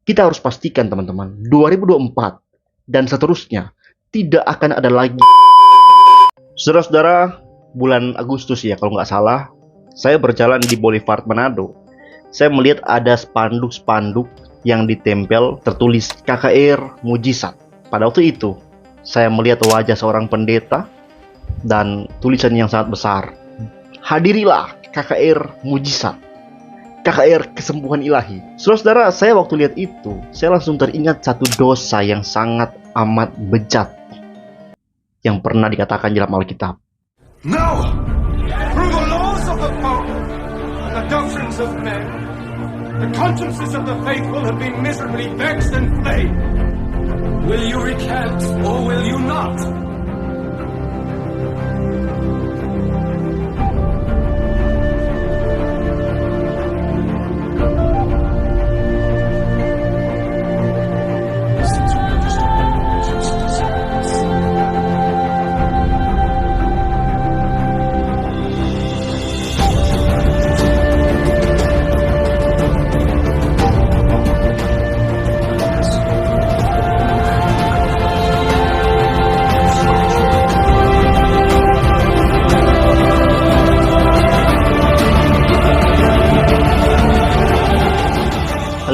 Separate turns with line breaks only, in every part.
Kita harus pastikan teman-teman, 2024 dan seterusnya tidak akan ada lagi. Saudara-saudara, bulan Agustus ya kalau nggak salah, saya berjalan di Boulevard Manado. Saya melihat ada spanduk-spanduk yang ditempel tertulis KKR Mujizat. Pada waktu itu, saya melihat wajah seorang pendeta dan tulisan yang sangat besar. Hadirilah KKR Mujizat, KKR kesembuhan ilahi. Saudara-saudara, saya waktu lihat itu, saya langsung teringat satu dosa yang sangat amat bejat yang pernah dikatakan dalam Alkitab.
No! Through the laws of the Pope and the doctrines of men, the consciences of the faithful have been miserably vexed and flayed. Will you recant or will you not?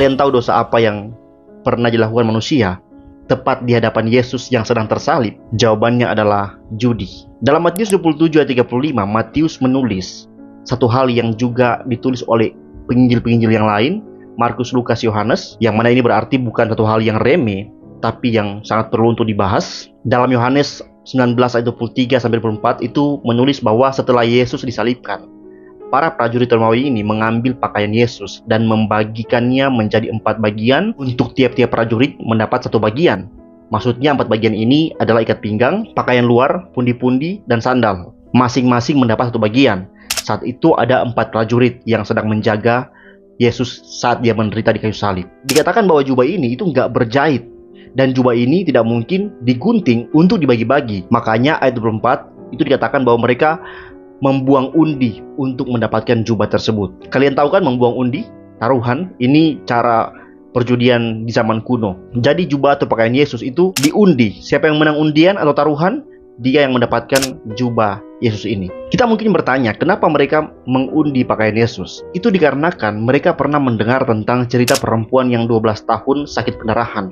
Kalian tahu dosa apa yang pernah dilakukan manusia tepat di hadapan Yesus yang sedang tersalib? Jawabannya adalah judi. Dalam Matius 27 ayat 35, Matius menulis satu hal yang juga ditulis oleh penginjil-penginjil yang lain, Markus, Lukas, Yohanes, yang mana ini berarti bukan satu hal yang remeh, tapi yang sangat perlu untuk dibahas. Dalam Yohanes 19 ayat 23 sampai 24 itu menulis bahwa setelah Yesus disalibkan, para prajurit Romawi ini mengambil pakaian Yesus dan membagikannya menjadi 4 bagian untuk tiap-tiap prajurit mendapat 1 bagian. Maksudnya 4 bagian ini adalah ikat pinggang, pakaian luar, pundi-pundi, dan sandal. Masing-masing mendapat 1 bagian. Saat itu ada 4 prajurit yang sedang menjaga Yesus saat dia menderita di kayu salib. Dikatakan bahwa jubah ini itu nggak berjahit, dan jubah ini tidak mungkin digunting untuk dibagi-bagi. Makanya ayat 24 itu dikatakan bahwa mereka membuang undi untuk mendapatkan jubah tersebut. Kalian tahu kan membuang undi? Taruhan. Ini cara perjudian di zaman kuno. Jadi jubah atau pakaian Yesus itu diundi. Siapa yang menang undian atau taruhan, dia yang mendapatkan jubah Yesus ini. Kita mungkin bertanya, kenapa mereka mengundi pakaian Yesus? Itu dikarenakan mereka pernah mendengar tentang cerita perempuan yang 12 tahun sakit pendarahan,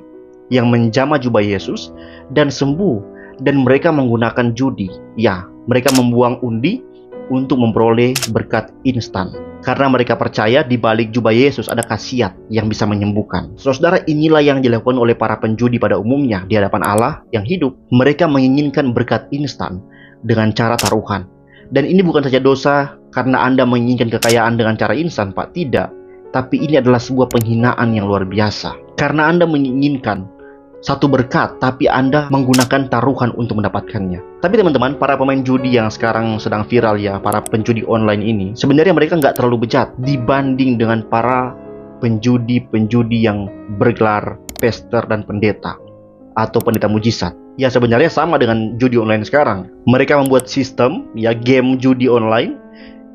yang menjamah jubah Yesus dan sembuh, dan mereka menggunakan judi. Ya, mereka membuang undi untuk memperoleh berkat instan. Karena mereka percaya di balik jubah Yesus ada khasiat yang bisa menyembuhkan. Saudara, inilah yang dilakukan oleh para penjudi pada umumnya di hadapan Allah yang hidup. Mereka menginginkan berkat instan dengan cara taruhan. Dan ini bukan saja dosa karena Anda menginginkan kekayaan dengan cara instan, Pak. Tidak. Tapi ini adalah sebuah penghinaan yang luar biasa. Karena Anda menginginkan satu berkat, tapi Anda menggunakan taruhan untuk mendapatkannya. Tapi teman-teman, para pemain judi yang sekarang sedang viral ya, para penjudi online ini, sebenarnya mereka nggak terlalu bejat dibanding dengan para penjudi-penjudi yang bergelar pester dan pendeta atau pendeta mujizat. Ya, sebenarnya sama dengan judi online sekarang. Mereka membuat sistem, ya, game judi online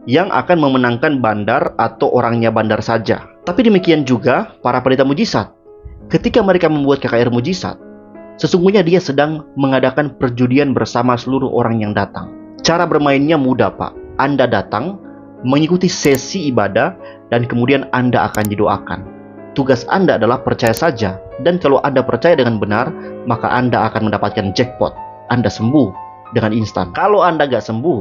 yang akan memenangkan bandar atau orangnya bandar saja. Tapi demikian juga para pendeta mujizat. Ketika mereka membuat KKR Mujizat, sesungguhnya dia sedang mengadakan perjudian bersama seluruh orang yang datang. Cara bermainnya mudah, Pak. Anda datang, mengikuti sesi ibadah, dan kemudian Anda akan didoakan. Tugas Anda adalah percaya saja, dan kalau Anda percaya dengan benar, maka Anda akan mendapatkan jackpot. Anda sembuh dengan instan. Kalau Anda nggak sembuh,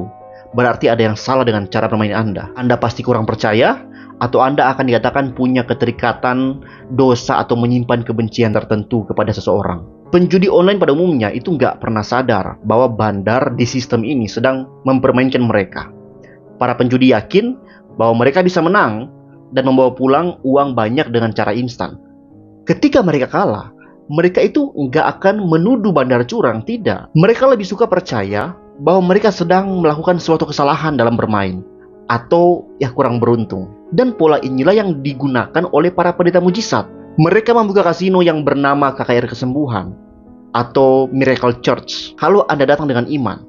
berarti ada yang salah dengan cara bermain Anda. Anda pasti kurang percaya, atau Anda akan dikatakan punya keterikatan dosa atau menyimpan kebencian tertentu kepada seseorang. Penjudi online pada umumnya itu nggak pernah sadar bahwa bandar di sistem ini sedang mempermainkan mereka. Para penjudi yakin bahwa mereka bisa menang dan membawa pulang uang banyak dengan cara instan. Ketika mereka kalah, mereka itu nggak akan menuduh bandar curang, tidak. Mereka lebih suka percaya bahwa mereka sedang melakukan suatu kesalahan dalam bermain, atau ya kurang beruntung. Dan pola inilah yang digunakan oleh para pendeta mujizat. Mereka membuka kasino yang bernama KKR Kesembuhan atau Miracle Church. Kalau Anda datang dengan iman,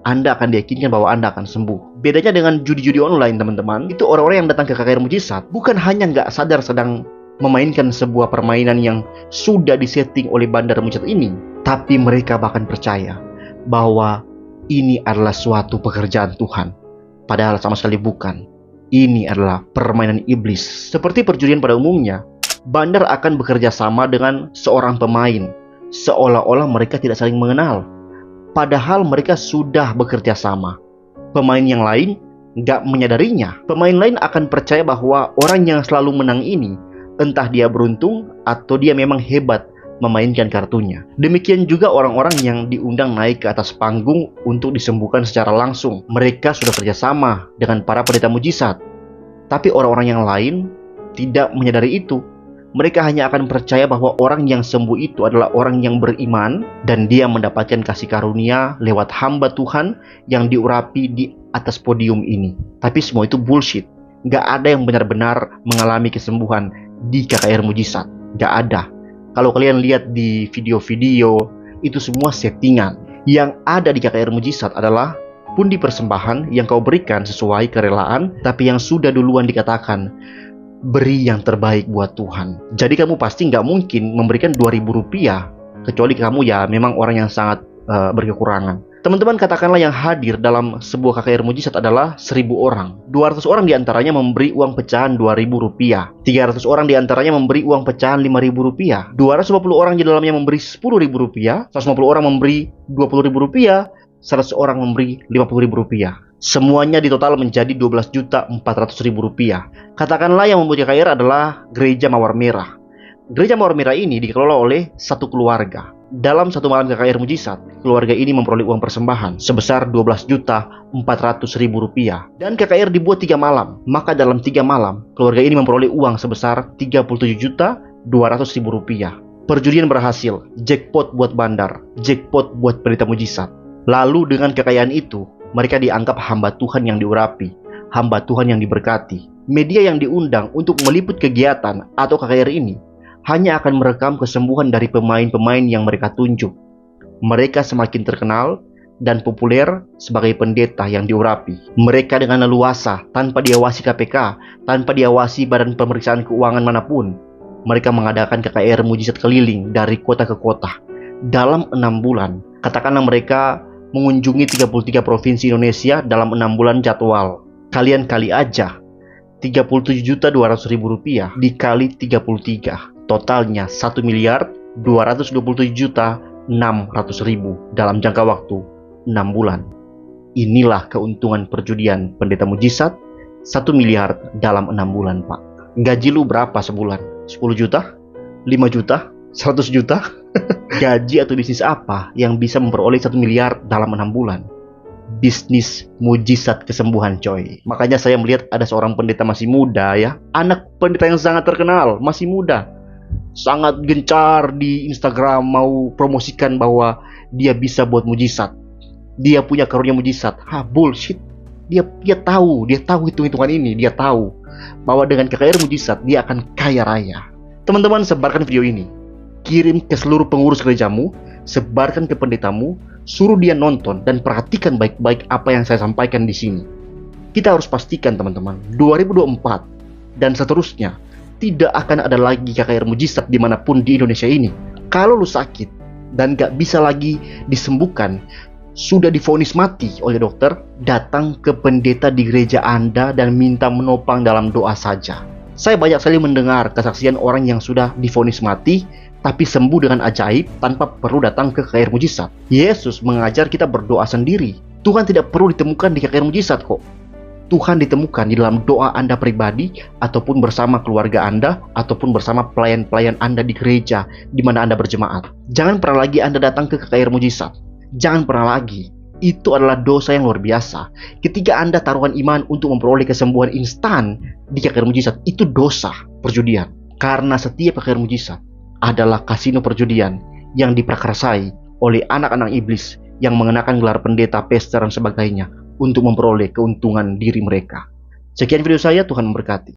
Anda akan diyakinkan bahwa Anda akan sembuh. Bedanya dengan judi-judi online, teman-teman, itu orang-orang yang datang ke KKR Mujizat bukan hanya nggak sadar sedang memainkan sebuah permainan yang sudah disetting oleh bandar mujizat ini. Tapi mereka bahkan percaya bahwa ini adalah suatu pekerjaan Tuhan. Padahal sama sekali bukan. Ini adalah permainan iblis. Seperti perjudian pada umumnya, bandar akan bekerja sama dengan seorang pemain, seolah-olah mereka tidak saling mengenal. Padahal mereka sudah bekerja sama. Pemain yang lain nggak menyadarinya. Pemain lain akan percaya bahwa orang yang selalu menang ini, entah dia beruntung atau dia memang hebat memainkan kartunya. Demikian juga orang-orang yang diundang naik ke atas panggung untuk disembuhkan secara langsung. Mereka sudah kerjasama dengan para pendeta mujizat. Tapi orang-orang yang lain tidak menyadari itu. Mereka hanya akan percaya bahwa orang yang sembuh itu adalah orang yang beriman dan dia mendapatkan kasih karunia lewat hamba Tuhan yang diurapi di atas podium ini. Tapi semua itu bullshit. Gak ada yang benar-benar mengalami kesembuhan di KKR Mujizat. Gak ada. Kalau kalian lihat di video-video, itu semua settingan. Yang ada di KKR Mujizat adalah pundi persembahan yang kau berikan sesuai kerelaan, tapi yang sudah duluan dikatakan, beri yang terbaik buat Tuhan. Jadi kamu pasti nggak mungkin memberikan 2.000 rupiah, kecuali kamu ya memang orang yang sangat berkekurangan. Teman-teman, katakanlah yang hadir dalam sebuah KKR Mujizat adalah 1.000 orang. 200 orang diantaranya memberi uang pecahan 2.000 rupiah. 300 orang diantaranya memberi uang pecahan 5.000 rupiah. 250 orang di dalamnya memberi 10.000 rupiah. 150 orang memberi 20.000 rupiah. 100 orang memberi 50.000 rupiah. Semuanya di total menjadi 12.400.000 rupiah. Katakanlah yang membuat KKR adalah Gereja Mawar Merah. Gereja Mawar Merah ini dikelola oleh satu keluarga. Dalam satu malam KKR Mujizat, keluarga ini memperoleh uang persembahan sebesar 12.400.000 rupiah. Dan KKR dibuat 3 malam. Maka dalam 3 malam, keluarga ini memperoleh uang sebesar 37.200.000 rupiah. Perjudian berhasil, jackpot buat bandar, jackpot buat pendeta mujizat. Lalu dengan kekayaan itu, mereka dianggap hamba Tuhan yang diurapi, hamba Tuhan yang diberkati. Media yang diundang untuk meliput kegiatan atau KKR ini hanya akan merekam kesembuhan dari pemain-pemain yang mereka tunjuk. Mereka semakin terkenal dan populer sebagai pendeta yang diurapi. Mereka dengan leluasa, tanpa diawasi KPK, tanpa diawasi Badan Pemeriksaan Keuangan manapun, mereka mengadakan KKR Mujizat keliling dari kota ke kota. Dalam 6 bulan, katakanlah mereka mengunjungi 33 provinsi Indonesia dalam 6 bulan jadwal. Kalian kali aja 37.200.000 rupiah dikali 33. Totalnya 1.227.600.000 dalam jangka waktu 6 bulan. Inilah keuntungan perjudian pendeta mujizat. 1 miliar dalam 6 bulan, Pak. Gaji lu berapa sebulan? 10 juta? 5 juta? 100 juta? Gaji atau bisnis apa yang bisa memperoleh 1 miliar dalam 6 bulan? Bisnis mujizat kesembuhan, coy. Makanya saya melihat ada seorang pendeta masih muda ya. Anak pendeta yang sangat terkenal, masih muda. Sangat gencar di Instagram mau promosikan bahwa dia bisa buat mujizat. Dia punya karunia mujizat. Bullshit. Dia tahu hitung-hitungan ini. Dia tahu bahwa dengan KKR Mujizat dia akan kaya raya. Teman-teman, sebarkan video ini. Kirim ke seluruh pengurus gerejamu, sebarkan ke pendetamu, suruh dia nonton dan perhatikan baik-baik apa yang saya sampaikan di sini. Kita harus pastikan, teman-teman, 2024 dan seterusnya tidak akan ada lagi KKR Mujizat dimanapun di Indonesia ini. Kalau lu sakit dan gak bisa lagi disembuhkan, sudah divonis mati oleh dokter, datang ke pendeta di gereja Anda dan minta menopang dalam doa saja. Saya banyak sekali mendengar kesaksian orang yang sudah divonis mati tapi sembuh dengan ajaib tanpa perlu datang ke KKR Mujizat. Yesus mengajar kita berdoa sendiri. Tuhan tidak perlu ditemukan di KKR Mujizat kok. Tuhan ditemukan di dalam doa Anda pribadi, ataupun bersama keluarga Anda, ataupun bersama pelayan-pelayan Anda di gereja di mana Anda berjemaat. Jangan pernah lagi Anda datang ke KKR Mujizat. Jangan pernah lagi. Itu adalah dosa yang luar biasa. Ketika Anda taruhan iman untuk memperoleh kesembuhan instan di KKR Mujizat, itu dosa perjudian. Karena setiap KKR Mujizat adalah kasino perjudian yang diprakarsai oleh anak-anak iblis yang mengenakan gelar pendeta, pester, dan sebagainya untuk memperoleh keuntungan diri mereka. Sekian video saya, Tuhan memberkati.